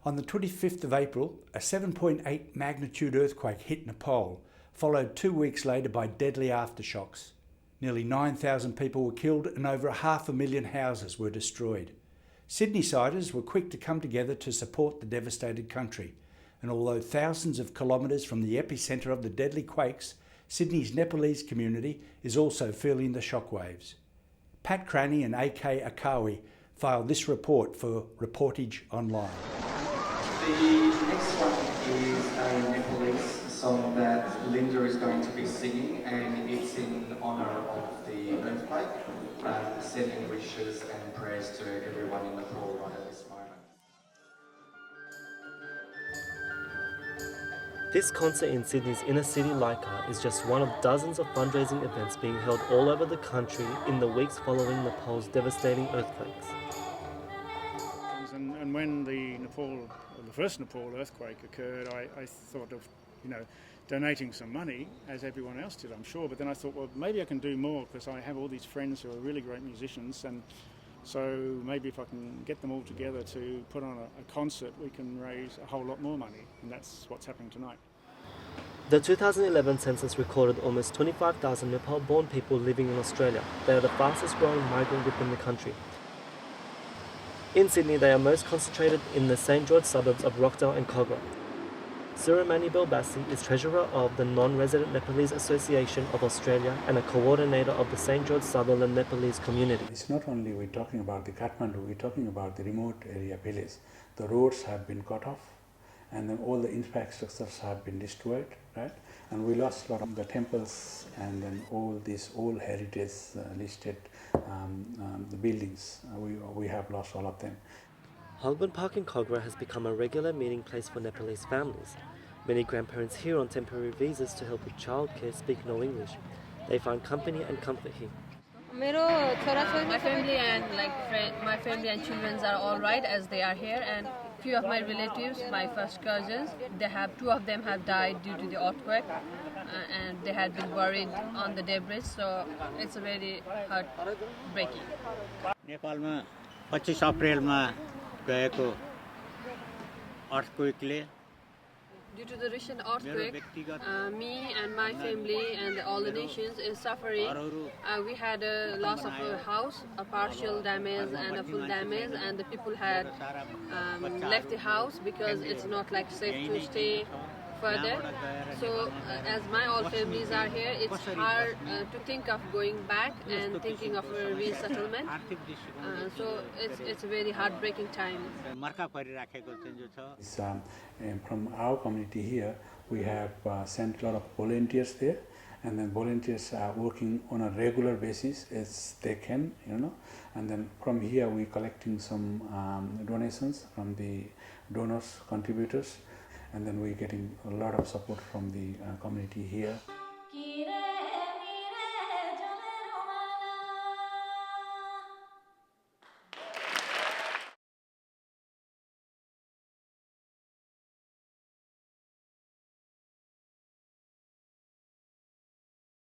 On the 25th of April, a 7.8 magnitude earthquake hit Nepal, followed 2 weeks later by deadly aftershocks. Nearly 9,000 people were killed and over 500,000 houses were destroyed. Sydney-siders were quick to come together to support the devastated country, and although thousands of kilometres from the epicentre of the deadly quakes, Sydney's Nepalese community is also feeling the shockwaves. Pat Cranny and AK Akkawi filed this report for Reportage Online. The next one is a Nepalese song that Linda is going to be singing, and it's in honour of the earthquake, sending wishes and prayers to everyone in Nepal right at this moment. This concert in Sydney's inner city Laika is just one of dozens of fundraising events being held all over the country in the weeks following Nepal's devastating earthquakes. And when the first Nepal earthquake occurred, I thought of, donating some money, as everyone else did, I'm sure. But then I thought, well, maybe I can do more because I have all these friends who are really great musicians, and so maybe if I can get them all together to put on a concert, we can raise a whole lot more money, and that's what's happening tonight. The 2011 census recorded almost 25,000 Nepal-born people living in Australia. They are the fastest growing migrant group in the country. In Sydney, they are most concentrated in the St George suburbs of Rockdale and Kogarah. Suramani Belbasi is treasurer of the Non-Resident Nepalese Association of Australia and a coordinator of the St George Sutherland Nepalese community. It's not only we're talking about the Kathmandu, we're talking about the remote area village. The roads have been cut off, and then all the infrastructures have been destroyed, right? And we lost a lot of the temples, and then all these old heritage listed the buildings. We have lost all of them. Holborn Park in Kogarah has become a regular meeting place for Nepalese families. Many grandparents here on temporary visas to help with childcare speak no English. They find company and comfort here. My family and my family and children are all right as they are here, and few of my relatives, my first cousins, two of them have died due to the earthquake, and they had been buried on the debris, so it's a very heartbreaking. नेपालमा 25 अप्रिलमा गएको earthquake Due to the recent earthquake, me and my family and all the nations is suffering. We had a loss of a house, a partial damage and a full damage, and the people had left the house because it's not safe to stay further. So as my all families are here, it's hard to think of going back and thinking of a resettlement. So it's a very heartbreaking time. From our community here, we have sent a lot of volunteers there, and then volunteers are working on a regular basis as they can, and then from here we're collecting some donations from the donors, contributors, and then we're getting a lot of support from the community here.